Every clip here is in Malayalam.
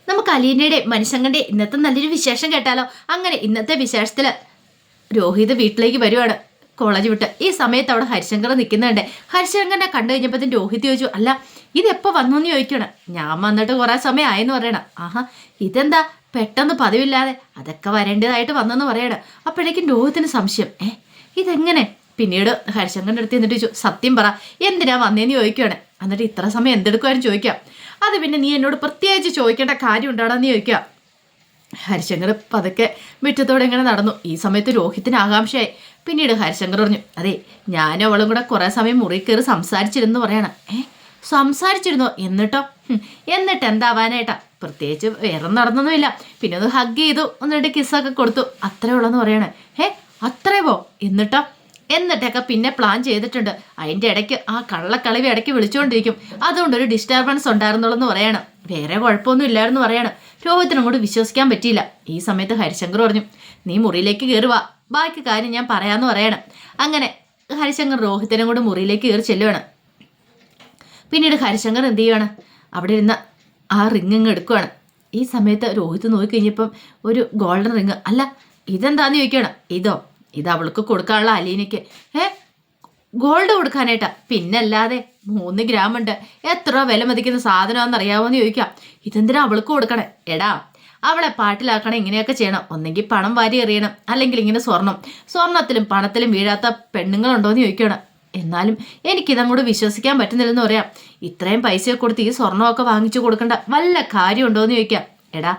നമുക്ക് അലീനയുടെ മനുഷ്യങ്ങളുടെ ഇന്നത്തെ നല്ലൊരു വിശേഷം കേട്ടാലോ. അങ്ങനെ ഇന്നത്തെ വിശേഷത്തില് രോഹിത് വീട്ടിലേക്ക് വരുവാണ് കോളേജ് വിട്ട്. ഈ സമയത്ത് അവിടെ ഹരിശങ്കർ നിൽക്കുന്നുണ്ട്. ഹരിശങ്കറിനെ കണ്ടു കഴിഞ്ഞപ്പോഴത്തേന് രോഹിത് ചോദിച്ചു, അല്ല ഇതെപ്പോ വന്നു ചോദിക്കണം. ഞാൻ വന്നിട്ട് കുറെ സമയം ആയെന്ന് പറയണം. ആഹാ, ഇതെന്താ പെട്ടെന്ന് പതിവില്ലാതെ? അതൊക്കെ വരേണ്ടതായിട്ട് വന്നെന്ന് പറയണം. അപ്പോഴേക്കും രോഹിത്തിന് സംശയം, ഇതെങ്ങനെ? പിന്നീട് ഹരിശങ്കറിന്റെ അടുത്ത് എന്നിട്ട് ചോദിച്ചു, സത്യം പറ, എന്തിനാ വന്നേന്ന് ചോദിക്കുകയാണ്. എന്നിട്ട് ഇത്ര സമയം എന്തെടുക്കുവാനും ചോദിക്കാം. അത് പിന്നെ നീ എന്നോട് പ്രത്യേകിച്ച് ചോദിക്കേണ്ട കാര്യം ഉണ്ടാടാന്ന് ചോദിക്കുക. ഹരിശങ്കർ പതുക്കെ മുറ്റത്തോടെ ഇങ്ങനെ നടന്നു. ഈ സമയത്ത് രോഹിത്തിന് ആകാംക്ഷയായി. പിന്നീട് ഹരിശങ്കർ പറഞ്ഞു, അതെ ഞാനും അവളും കൂടെ കുറെ സമയം മുറി കയറി സംസാരിച്ചിരുന്നു പറയണം. സംസാരിച്ചിരുന്നോ? എന്നിട്ടോ? എന്നിട്ട് എന്താവാനായിട്ടാ? പ്രത്യേകിച്ച് വേറെ നടന്നൊന്നുമില്ല. പിന്നെ ഒന്ന് ഹഗ് ചെയ്തു, ഒന്നിട്ട് കിസ്സൊക്കെ കൊടുത്തു, അത്രേ ഉള്ളെന്ന് പറയണേ. അത്രേവോ? എന്നിട്ടോ? എന്നിട്ടൊക്കെ പിന്നെ പ്ലാൻ ചെയ്തിട്ടുണ്ട്. അതിൻ്റെ ഇടയ്ക്ക് ആ കള്ളക്കളവി ഇടയ്ക്ക് വിളിച്ചുകൊണ്ടിരിക്കും. അതുകൊണ്ടൊരു ഡിസ്റ്റർബൻസ് ഉണ്ടായിരുന്നുള്ളെന്ന് പറയണം. വേറെ കുഴപ്പമൊന്നും ഇല്ലായിരുന്നു പറയണം. രോഹിത്തിനും കൂടി വിശ്വസിക്കാൻ പറ്റിയില്ല. ഈ സമയത്ത് ഹരിശങ്കർ പറഞ്ഞു, നീ മുറിയിലേക്ക് കയറുക, ബാക്കി കാര്യം ഞാൻ പറയാമെന്ന് പറയണം. അങ്ങനെ ഹരിശങ്കർ രോഹിത്തിനും കൂടി മുറിയിലേക്ക് കയറി ചെല്ലുവാണ്. പിന്നീട് ഹരിശങ്കർ എന്ത് ചെയ്യുവാണ്, അവിടെ ഇരുന്ന ആ റിങ് എടുക്കുവാണ്. ഈ സമയത്ത് രോഹിത് നോക്കിക്കഴിഞ്ഞപ്പം ഒരു ഗോൾഡൻ റിങ്. അല്ല ഇതെന്താന്ന് ചോദിക്കണം. ഇത് അവൾക്ക് കൊടുക്കാനുള്ള അലീനയ്ക്ക്. ഗോൾഡ് കൊടുക്കാനായിട്ടാ? പിന്നല്ലാതെ 3 ഗ്രാം ഉണ്ട്. എത്ര രൂപ വില മതിക്കുന്ന സാധനമാണെന്ന് അറിയാമോന്ന് ചോദിക്കാം. ഇതെന്തിനാ അവൾക്ക് കൊടുക്കണേ? എടാ അവളെ പാട്ടിലാക്കണം, ഇങ്ങനെയൊക്കെ ചെയ്യണം. ഒന്നെങ്കിൽ പണം വാരി എറിയണം, അല്ലെങ്കിൽ ഇങ്ങനെ സ്വർണത്തിലും പണത്തിലും വീഴാത്ത പെണ്ണുങ്ങളുണ്ടോയെന്ന് ചോദിക്കണം. എന്നാലും എനിക്കിതങ്ങോട്ട് വിശ്വസിക്കാൻ പറ്റുന്നില്ലെന്ന് പറയാം. ഇത്രയും പൈസ കൊടുത്ത് ഈ സ്വർണ്ണമൊക്കെ വാങ്ങിച്ചു കൊടുക്കേണ്ട വല്ല കാര്യമുണ്ടോയെന്ന് ചോദിക്കാം. എടാ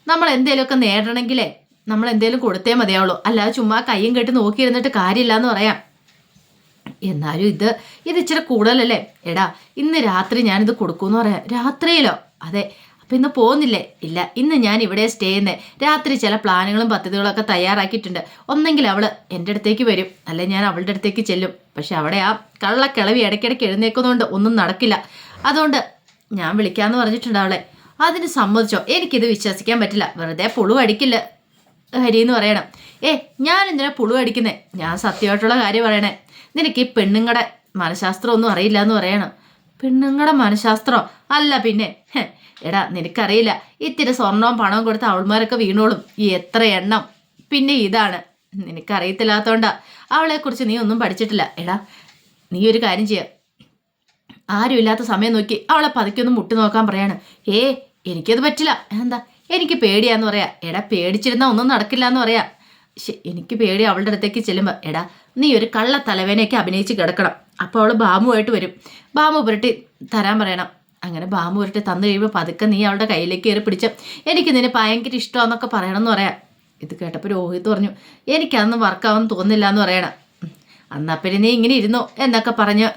നമ്മൾ എന്തേലുമൊക്കെ നേടണമെങ്കിലേ നമ്മൾ എന്തേലും കൊടുത്തേ മതിയാവുള്ളൂ, അല്ലാതെ ചുമ്മാ കയ്യും കെട്ടി നോക്കിയിരുന്നിട്ട് കാര്യമില്ല എന്ന് പറയാം. എന്നാലും ഇത് ഇച്ചിരി കൂടുതലല്ലേ? എടാ ഇന്ന് രാത്രി ഞാനിത് കൊടുക്കൂന്ന് പറയാം. രാത്രിയിലോ? അതെ. അപ്പം ഇന്ന് പോകുന്നില്ലേ? ഇല്ല, ഇന്ന് ഞാൻ ഇവിടെ സ്റ്റേ ചെയ്യുന്നത്. രാത്രി ചില പ്ലാനുകളും പദ്ധതികളൊക്കെ തയ്യാറാക്കിയിട്ടുണ്ട്. ഒന്നെങ്കിൽ അവൾ എൻ്റെ അടുത്തേക്ക് വരും, അല്ലെ ഞാൻ അവളുടെ അടുത്തേക്ക് ചെല്ലും. പക്ഷെ അവിടെ ആ കള്ളക്കിളവി ഇടയ്ക്കിടയ്ക്ക് എഴുന്നേക്കുന്നതുകൊണ്ട് ഒന്നും നടക്കില്ല. അതുകൊണ്ട് ഞാൻ വിളിക്കാമെന്ന് പറഞ്ഞിട്ടുണ്ട് അവളെ. അതിന് സമ്മതിച്ചോ? എനിക്കിത് വിശ്വസിക്കാൻ പറ്റില്ല. വെറുതെ പുളു അടിക്കില്ല ഹരി എന്ന് പറയണം. ഞാൻ എന്തിനാ പുളു അടിക്കുന്നേ? ഞാൻ സത്യമായിട്ടുള്ള കാര്യം പറയണേ. നിനക്ക് ഈ പെണ്ണുങ്ങളുടെ മനഃശാസ്ത്രം ഒന്നും അറിയില്ല എന്ന് പറയണം. പെണ്ണുങ്ങളുടെ മനഃശാസ്ത്രം? അല്ല പിന്നെ. എടാ നിനക്കറിയില്ല, ഇത്തിരി സ്വർണവും പണവും കൊടുത്ത് അവൾമാരൊക്കെ വീണോളും. ഈ എത്ര എണ്ണം. പിന്നെ ഇതാണ് നിനക്കറിയത്തില്ലാത്തോണ്ടാ. അവളെക്കുറിച്ച് നീ ഒന്നും പഠിച്ചിട്ടില്ല. എടാ നീ ഒരു കാര്യം ചെയ്യുക, ആരുമില്ലാത്ത സമയം നോക്കി അവളെ പതുക്കൊന്ന് മുട്ടി നോക്കാൻ പറയാണ്. എനിക്കത് പറ്റില്ല. എന്താ? എനിക്ക് പേടിയാന്ന് പറയാ. എടാ പേടിച്ചിരുന്നാൽ ഒന്നും നടക്കില്ല എന്ന് പറയാ. എനിക്ക് പേടി. അവളുടെ അടുത്തേക്ക് ചെല്ലുമ്പോൾ, എടാ നീ ഒരു കള്ള തലവേനയൊക്കെ അഭിനയിച്ച് കിടക്കണം. അപ്പോൾ അവൾ ബാമുമായിട്ട് വരും. ബാമു പുരട്ടി തരാൻ പറയണം. അങ്ങനെ ബാമു പുരട്ടി തന്നു കഴിയുമ്പോൾ പതുക്കെ നീ അവളുടെ കയ്യിലേക്ക് കയറി പിടിച്ച്, എനിക്ക് നിന്നെ ഭയങ്കര ഇഷ്ടമാണെന്നൊക്കെ പറയണമെന്ന് പറയാം. ഇത് കേട്ടപ്പോൾ രോഹിത് പറഞ്ഞു, എനിക്കതൊന്നും വർക്കാവെന്ന് തോന്നില്ല എന്ന് പറയണം. എന്നാൽ പിന്നെ നീ ഇങ്ങനെ ഇരുന്നോ എന്നൊക്കെ പറഞ്ഞ്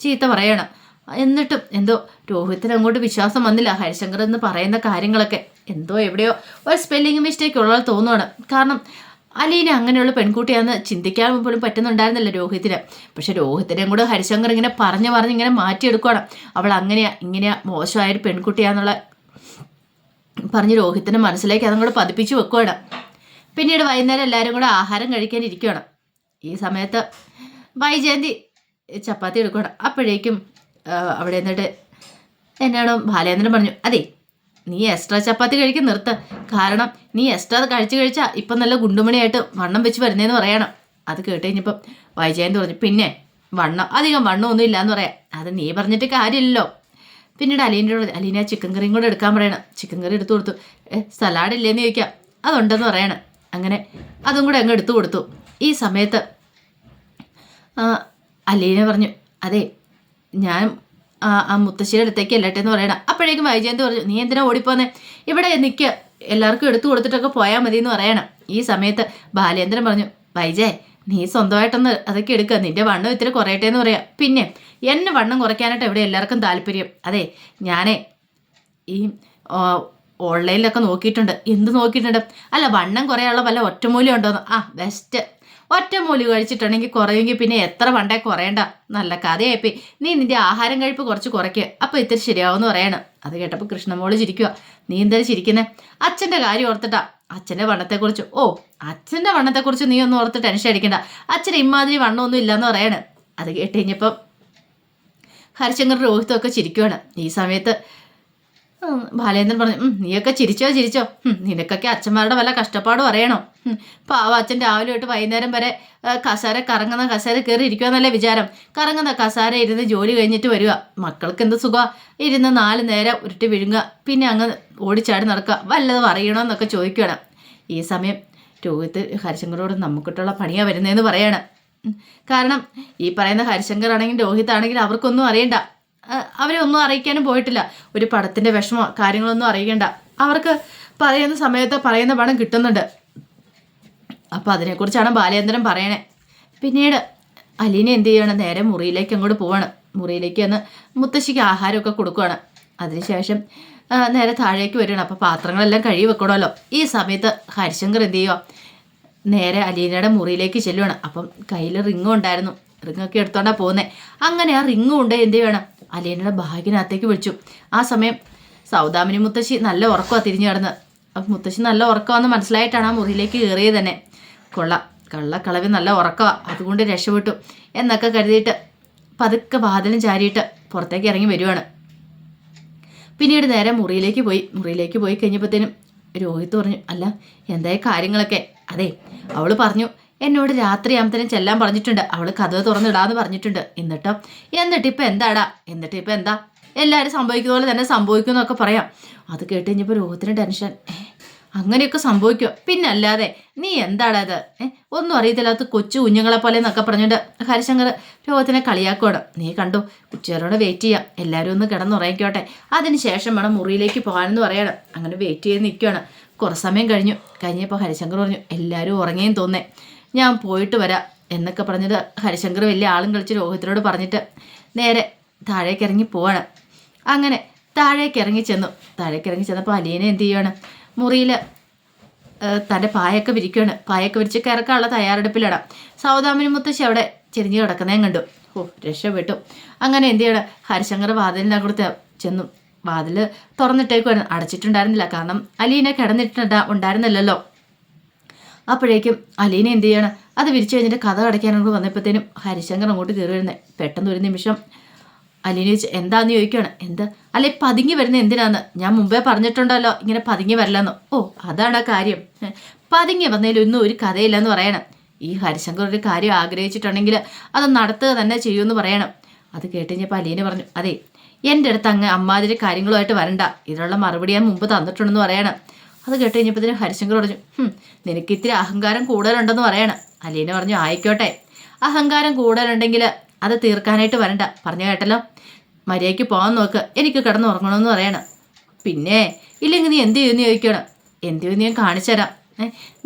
ചീത്ത പറയണം. എന്നിട്ടും എന്തോ രോഹിത്തിന് അങ്ങോട്ട് വിശ്വാസം വന്നില്ല. ഹരിശങ്കർ എന്ന് പറയുന്ന കാര്യങ്ങളൊക്കെ എന്തോ എവിടെയോ ഒരു സ്പെല്ലിംഗ് മിസ്റ്റേക്ക് ഉള്ള തോന്നുവാണ്. കാരണം അലീന അങ്ങനെയുള്ള പെൺകുട്ടിയാണെന്ന് ചിന്തിക്കാൻ പോലും പറ്റുന്നുണ്ടായിരുന്നില്ല രോഹിത്തിന്. പക്ഷെ രോഹിത്തിനെയും കൂടെ ഹരിശങ്കർ ഇങ്ങനെ പറഞ്ഞ് ഇങ്ങനെ മാറ്റിയെടുക്കുകയാണ്. അവൾ അങ്ങനെയാ ഇങ്ങനെയാ മോശമായൊരു പെൺകുട്ടിയാന്നുള്ള പറഞ്ഞ് രോഹിത്തിൻ്റെ മനസ്സിലേക്ക് അതും കൂടെ പതിപ്പിച്ച് വെക്കുകയാണ്. പിന്നീട് വൈകുന്നേരം എല്ലാവരും കൂടെ ആഹാരം കഴിക്കാനിരിക്കുകയാണ്. ഈ സമയത്ത് വൈജയന്തി ചപ്പാത്തി എടുക്കുകയാണ്. അപ്പോഴേക്കും അവിടെ നിന്നിട്ട് എന്നാണോ ബാലേന്ദ്രൻ പറഞ്ഞു, അതെ നീ എക്സ്ട്രാ ചപ്പാത്തി കഴിക്കാൻ നിർത്ത്. കാരണം നീ എക്സ്ട്രാ കഴിച്ചാൽ ഇപ്പം നല്ല ഗുണ്ടുമണിയായിട്ട് വണ്ണം വെച്ച് വരുന്നതെന്ന് പറയണം. അത് കേട്ട് കഴിഞ്ഞപ്പം വൈജയന്തി പറഞ്ഞു, പിന്നെ അധികം വണ്ണമൊന്നും ഇല്ലയെന്ന് പറയാം. അത് നീ പറഞ്ഞിട്ട് കാര്യമില്ലല്ലോ. പിന്നീട് അലീന ചിക്കൻ കറിയും കൂടെ എടുക്കാൻ പറയണം. ചിക്കൻ കറി എടുത്തു കൊടുത്തു. സലാഡ് ഇല്ലേന്ന് ചോദിക്കാം. അതുണ്ടെന്ന് പറയണം. അങ്ങനെ അതും കൂടെ അങ്ങ് എടുത്തു കൊടുത്തു. ഈ സമയത്ത് അലീന പറഞ്ഞു, അതെ ഞാൻ ആ മുത്തശ്ശിയുടെ അടുത്തേക്ക് അല്ലട്ടെ എന്ന് പറയണം. അപ്പോഴേക്കും വൈജയന്തി പറഞ്ഞു, നീ എന്തിനാ ഓടിപ്പോന്നെ? ഇവിടെ നിൽക്കുക, എല്ലാവർക്കും എടുത്തു കൊടുത്തിട്ടൊക്കെ പോയാൽ മതി എന്ന് പറയണം. ഈ സമയത്ത് ബാലേന്ദ്രൻ പറഞ്ഞു, വൈജയ് നീ സ്വന്തമായിട്ടൊന്ന് അതൊക്കെ എടുക്കുക, നിന്റെ വണ്ണം ഇത്തിരി കുറയട്ടെ എന്ന് പറയാം. പിന്നെ എന്നെ വണ്ണം കുറയ്ക്കാനായിട്ട് ഇവിടെ എല്ലാവർക്കും താല്പര്യം. അതെ ഞാനേ ഈ ഓൺലൈനിലൊക്കെ നോക്കിയിട്ടുണ്ട്. എന്ത് നോക്കിയിട്ടുണ്ട്? അല്ല വണ്ണം കുറയാനുള്ള വല്ല ഒറ്റമൂല്യം ഉണ്ടോന്ന്. ബെസ്റ്റ്. ഒറ്റമൂലി കഴിച്ചിട്ടുണ്ടെങ്കിൽ കുറയുമെങ്കിൽ പിന്നെ എത്ര പണ്ടേ കുറയണ്ട. നല്ല കഥയായിപ്പോയി. നീ നിന്റെ ആഹാരം കഴിപ്പ് കുറച്ച് കുറയ്ക്കുക, അപ്പോൾ ഇത്തിരി ശരിയാവുമെന്ന് പറയണം. അത് കേട്ടപ്പോൾ കൃഷ്ണമോള് ചിരിക്കുക. നീ എന്തായാലും ചിരിക്കുന്നത്? അച്ഛൻ്റെ കാര്യം ഓർത്തിട്ടാ. അച്ഛൻ്റെ വണ്ണത്തെക്കുറിച്ച്? അച്ഛൻ്റെ വണ്ണത്തെക്കുറിച്ച് നീ ഒന്നും ഓർത്ത് ടെൻഷൻ അടിക്കണ്ട. അച്ഛന് ഇമാതിരി വണ്ണമൊന്നും ഇല്ലയെന്ന് പറയണം. അത് കേട്ട് കഴിഞ്ഞപ്പം ഹരിശങ്കർ രോഹിത്തും ഒക്കെ ചിരിക്കുകയാണ്. ഈ സമയത്ത് ബാലേന്ദ്രൻ പറഞ്ഞു, നീയൊക്കെ ചിരിച്ചോ നിനക്കൊക്കെ അച്ഛന്മാരുടെ വല്ല കഷ്ടപ്പാടും അറിയണോ? പാവ അച്ഛൻ രാവിലെ തൊട്ട് വൈകുന്നേരം വരെ കറങ്ങുന്ന കസേര കയറി ഇരിക്കുമെന്നല്ലേ വിചാരം. കറങ്ങുന്ന കസേര ഇരുന്ന് ജോലി കഴിഞ്ഞിട്ട് വരിക. മക്കൾക്ക് എന്ത് സുഖമാണ് ഇരുന്ന് 4 നേരം ഉരുട്ടി വിഴുങ്ങുക, പിന്നെ അങ്ങ് ഓടിച്ചാടി നടക്കുക, വല്ലതും അറിയണമെന്നൊക്കെ ചോദിക്കുകയാണ്. ഈ സമയം രോഹിത് ഹരിശങ്കറോട് നമുക്കിട്ടുള്ള പണിയാണ് വരുന്നതെന്ന് പറയാണ്. കാരണം ഈ പറയുന്ന ഹരിശങ്കർ ആണെങ്കിലും രോഹിത് ആണെങ്കിലും അവർക്കൊന്നും അറിയണ്ട, അവരെ ഒന്നും അറിയിക്കാനും പോയിട്ടില്ല. ഒരു പടത്തിൻ്റെ വിഷമോ കാര്യങ്ങളൊന്നും അറിയിക്കണ്ട. അവർക്ക് പറയുന്ന സമയത്ത് പറയുന്ന പണം കിട്ടുന്നുണ്ട്. അപ്പോൾ അതിനെക്കുറിച്ചാണ് ബാലേന്ദ്രൻ പറയണേ. പിന്നീട് അലീന എന്ത് ചെയ്യണം, നേരെ മുറിയിലേക്ക് അങ്ങോട്ട് പോവാണ്. മുറിയിലേക്ക് വന്ന് മുത്തശ്ശിക്ക് ആഹാരമൊക്കെ കൊടുക്കുകയാണ്. അതിനുശേഷം നേരെ താഴേക്ക് വരികയാണ്. അപ്പോൾ പാത്രങ്ങളെല്ലാം കഴുകി വെക്കണമല്ലോ. ഈ സമയത്ത് ഹരിശങ്കർ എന്ത് ചെയ്യുക, നേരെ അലീനയുടെ മുറിയിലേക്ക് ചെല്ലുകയാണ്. അപ്പം കയ്യിൽ റിങ്ങും ഉണ്ടായിരുന്നു. റിങ്ങൊക്കെ എടുത്തോണ്ടാണ് പോകുന്നത്. അങ്ങനെ ആ റിങ്ങും ഉണ്ട് എന്ത് ചെയ്യണം, അലീനയുടെ ബാഗിനകത്തേക്ക് വിളിച്ചു. ആ സമയം സൗദാമിനി മുത്തശ്ശി നല്ല ഉറക്കമാണ് തിരിഞ്ഞു കിടന്ന്. അപ്പം മുത്തശ്ശി നല്ല ഉറക്കമാണെന്ന് മനസ്സിലായിട്ടാണ് ആ മുറിയിലേക്ക് കയറിയത് തന്നെ. കള്ളക്കളവി നല്ല ഉറക്കമാണ്, അതുകൊണ്ട് രക്ഷപ്പെട്ടു എന്നൊക്കെ കരുതിയിട്ട് പതുക്കെ വാതിലും ചാരിയിട്ട് പുറത്തേക്ക് ഇറങ്ങി വരുവാണ്. പിന്നീട് നേരെ മുറിയിലേക്ക് പോയി കഴിഞ്ഞപ്പോഴത്തേനും രോഹിത് പറഞ്ഞു, അല്ല എന്തായ കാര്യങ്ങളൊക്കെ? അതെ, അവൾ പറഞ്ഞു എന്നോട് രാത്രി ആകുമ്പത്തേനും ചെല്ലാൻ പറഞ്ഞിട്ടുണ്ട്, അവൾ കഥ തുറന്നിടാന്ന് പറഞ്ഞിട്ടുണ്ട്. എന്നിട്ടിപ്പോൾ എന്താ എല്ലാവരും സംഭവിക്കുന്ന പോലെ തന്നെ സംഭവിക്കും എന്നൊക്കെ പറയാം. അത് കേട്ട് കഴിഞ്ഞപ്പോൾ രോഹിത്തിന് ടെൻഷൻ. അങ്ങനെയൊക്കെ സംഭവിക്കുമോ? പിന്നെ അല്ലാതെ നീ എന്താടാ അത്, ഒന്നും അറിയത്തില്ലാത്ത കൊച്ചു കുഞ്ഞുങ്ങളെ പോലെ എന്നൊക്കെ പറഞ്ഞുകൊണ്ട് ഹരിശങ്കർ രോഹത്തിനെ കളിയാക്കുവാണ്. നീ കണ്ടു, ഉച്ചവരോടെ വെയിറ്റ് ചെയ്യാം, എല്ലാവരും ഒന്ന് കിടന്നുറങ്ങിക്കോട്ടെ, അതിന് ശേഷം വേണം മുറിയിലേക്ക് പോകാനെന്ന് പറയണം. അങ്ങനെ വെയിറ്റ് ചെയ്ത് നിൽക്കുകയാണ്. കുറച്ച് സമയം കഴിഞ്ഞപ്പോൾ ഹരിശങ്കർ പറഞ്ഞു, എല്ലാവരും ഉറങ്ങിയെന്ന് തോന്നേ, ഞാൻ പോയിട്ട് വരാം എന്നൊക്കെ പറഞ്ഞിട്ട് ഹരിശങ്കർ വലിയ ആളും കളിച്ച് രോഹിത്തിനോട് പറഞ്ഞിട്ട് നേരെ താഴേക്ക് ഇറങ്ങി പോവാണ്. അങ്ങനെ താഴേക്ക് ഇറങ്ങി ചെന്നപ്പോൾ അലീന എന്ത് ചെയ്യുകയാണ്, മുറിയിൽ തൻ്റെ പായൊക്കെ വിരിക്കുകയാണ്. പായൊക്കെ വിരിച്ച് കിടക്കാനുള്ള തയ്യാറെടുപ്പിലാണ്. സൗദാമിനി മുത്തശ്ശി അവിടെ ചെരിഞ്ഞ് കിടക്കുന്നതും കണ്ടു. രക്ഷപ്പെട്ടു. അങ്ങനെ എന്ത് ചെയ്യണം, ഹരിശങ്കർ വാതിലിനകത്ത് ചെന്നു. വാതിൽ തുറന്നിട്ടേക്കുവായിരുന്നു, അടച്ചിട്ടുണ്ടായിരുന്നില്ല. കാരണം അലീന ഉണ്ടായിരുന്നില്ലല്ലോ. അപ്പോഴേക്കും അലീന എന്ത് ചെയ്യണം, അത് വിരിച്ചു കഴിഞ്ഞിട്ട് കഥ അടയ്ക്കാനോട് വന്നപ്പോഴത്തേനും ഹരിശങ്കർ അങ്ങോട്ട് കയറി വരുന്നത്. പെട്ടെന്ന് ഒരു നിമിഷം അലീന ചോദിച്ചു, എന്താന്ന് ചോദിക്കുകയാണ്. എന്താ അല്ലെ പതുങ്ങി വരുന്നത് എന്തിനാന്ന്? ഞാൻ മുമ്പേ പറഞ്ഞിട്ടുണ്ടല്ലോ ഇങ്ങനെ പതുങ്ങി വരില്ലെന്ന്. ഓ അതാണ് ആ കാര്യം, പതുങ്ങി വന്നതിലൊന്നും ഒരു കഥയില്ലെന്ന് പറയണം. ഈ ഹരിശങ്കർ ഒരു കാര്യം ആഗ്രഹിച്ചിട്ടുണ്ടെങ്കിൽ അത് നടത്തുക തന്നെ ചെയ്യുമെന്ന് പറയണം. അത് കേട്ടുകഴിഞ്ഞപ്പോൾ അലീന പറഞ്ഞു, അതെ എൻ്റെ അടുത്ത് അങ്ങ് അമ്മാതിരി കാര്യങ്ങളുമായിട്ട് വരണ്ട, ഇതിനുള്ള മറുപടി ഞാൻ മുമ്പ് തന്നിട്ടുണ്ടെന്ന് പറയണം. അത് കേട്ട് കഴിഞ്ഞപ്പോഴത്തേനും ഹരിശങ്കർ പറഞ്ഞു, നിനക്ക് ഇത്തിരി അഹങ്കാരം കൂടുതലുണ്ടെന്ന് പറയണം. അലീന പറഞ്ഞു, ആയിക്കോട്ടെ, അഹങ്കാരം കൂടുതലുണ്ടെങ്കിൽ അത് തീർക്കാനായിട്ട് വരണ്ട, പറഞ്ഞു കേട്ടല്ലോ, മര്യാദയ്ക്ക് പോകാൻ നോക്ക്, എനിക്ക് കിടന്ന് ഉറങ്ങണമെന്ന് പറയണം. പിന്നെ ഇല്ലെങ്കിൽ നീ എന്ത് ചെയ്യുമെന്ന് ചോദിക്കണം. എന്ത് ചെയ്യുമെന്ന് ഞാൻ കാണിച്ചു തരാം,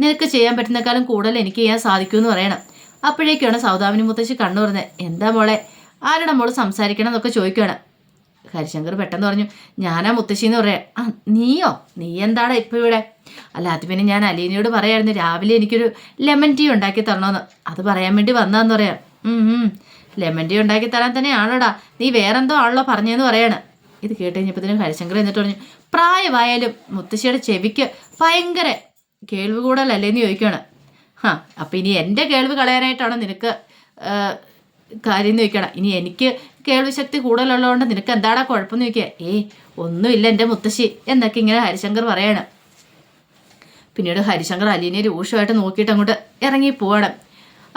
നിനക്ക് ചെയ്യാൻ പറ്റുന്നേക്കാളും കൂടുതൽ എനിക്ക് ചെയ്യാൻ സാധിക്കുമെന്ന് പറയണം. അപ്പോഴേക്കാണ് സൗദാമിനി മുത്തശ്ശി കണ്ണു പറഞ്ഞത്. എന്താ മോളെ, ആരുടെ മോള് സംസാരിക്കണം എന്നൊക്കെ ചോദിക്കുകയാണ്. ഹരിശങ്കർ പെട്ടെന്ന് പറഞ്ഞു, ഞാനാ മുത്തശ്ശിന്ന് പറയാം. നീ എന്താടാ ഇപ്പോൾ ഇവിടെ? അല്ല അത് പിന്നെ ഞാൻ അലീനയോട് പറയായിരുന്നു രാവിലെ എനിക്കൊരു ലെമൺ ടീ ഉണ്ടാക്കി തരണമെന്ന്, അത് പറയാൻ വേണ്ടി വന്നതെന്ന് പറയാം. ലെമൺ ടീ ഉണ്ടാക്കി തരാൻ തന്നെയാണോടാ, നീ വേറെന്തോ ആണല്ലോ പറഞ്ഞതെന്ന് പറയാണ്. ഇത് കേട്ട് കഴിഞ്ഞപ്പോഴത്തേനും ഹരിശങ്കർ എന്നിട്ട് പറഞ്ഞു, പ്രായമായാലും മുത്തശ്ശിയുടെ ചെവിക്ക് ഭയങ്കര കേൾവി കൂടുതലല്ലേന്ന് ചോദിക്കുകയാണ്. അപ്പം ഇനി എൻ്റെ കേൾവി കളയാനായിട്ടാണോ നിനക്ക് കാര്യം എന്ന് ചോദിക്കണം. ഇനി എനിക്ക് കേൾവി ശക്തി കൂടുതലുള്ളതുകൊണ്ട് നിനക്ക് എന്താടാ കുഴപ്പമെന്ന് ചോദിക്കുക. ഒന്നുമില്ല എൻ്റെ മുത്തശ്ശി എന്നൊക്കെ ഇങ്ങനെ ഹരിശങ്കർ പറയാണ്. പിന്നീട് ഹരിശങ്കർ അലീനെ രൂക്ഷമായിട്ട് നോക്കിയിട്ട് അങ്ങോട്ട് ഇറങ്ങി പോവാണ്.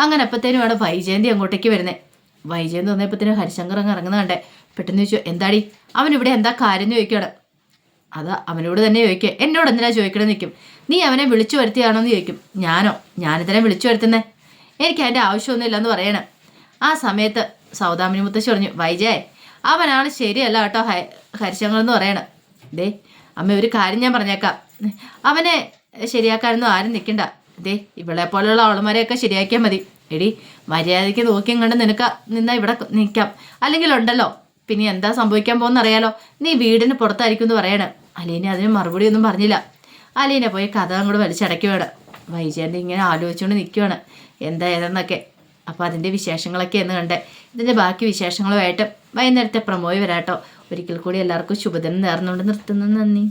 അങ്ങനെ അപ്പോഴത്തേനുമാണ് വൈജയന്തി അങ്ങോട്ടേക്ക് വരുന്നത്. വൈജയന്തി വന്നപ്പോഴത്തേനും ഹരിശങ്കർ അങ്ങ് ഇറങ്ങുന്നത് കണ്ടേ. പെട്ടെന്ന് ചോദിച്ചു, എന്താടി അവനിവിടെ എന്താ കാര്യം എന്ന് ചോദിക്കുകയാണ്. അത് അവനോട് തന്നെ ചോദിക്കുക, എന്നോട് എന്തിനാ ചോദിക്കണമെന്ന് നിൽക്കും. നീ അവനെ വിളിച്ചു വരുത്തിയാണോ എന്ന് ചോദിക്കും. ഞാനിതിനെ വിളിച്ചു വരുത്തുന്നേ, എനിക്ക് അതിൻ്റെ ആവശ്യമൊന്നുമില്ലെന്ന് പറയണം. ആ സമയത്ത് സൗദാമിനി മുത്തശ്ശി പറഞ്ഞു, വൈജയ് അവനാണ് ശരിയല്ല കേട്ടോ ഹരിശങ്കർ എന്ന് പറയണം. അമ്മ ഒരു കാര്യം ഞാൻ പറഞ്ഞേക്കാം, അവനെ ശരിയാക്കാനൊന്നും ആരും നിൽക്കണ്ട. ഇവളെ പോലെയുള്ള ആളുമാരെയൊക്കെ ശരിയാക്കിയാൽ മതി. എടി മര്യാദയ്ക്ക് നോക്കിയും കണ്ട് നിന്നാ ഇവിടെ നിൽക്കാം, അല്ലെങ്കിൽ ഉണ്ടല്ലോ പിന്നെ എന്താ സംഭവിക്കാൻ പോകുന്ന അറിയാലോ, നീ വീടിന് പുറത്തായിരിക്കും എന്ന് പറയണം. അലീന അതിന് മറുപടി ഒന്നും പറഞ്ഞില്ല. അലീന പോയി കഥ അങ്ങോട്ട് വലിച്ചടയ്ക്കുവാണ്. വൈജയന്തി ഇങ്ങനെ ആലോചിച്ചുകൊണ്ട് നിൽക്കുവാണ് എന്താ ഏതെന്നൊക്കെ. അപ്പോൾ അതിൻ്റെ വിശേഷങ്ങളൊക്കെ എന്ന് കണ്ടേ. ഇതിൻ്റെ ബാക്കി വിശേഷങ്ങളുമായിട്ട് വൈകുന്നേരത്തെ പ്രമോയി വരാട്ടോ. ഒരിക്കൽ കൂടി എല്ലാവർക്കും ശുഭദിനം നേർന്നുകൊണ്ട് നിർത്തുന്നു. നന്ദി.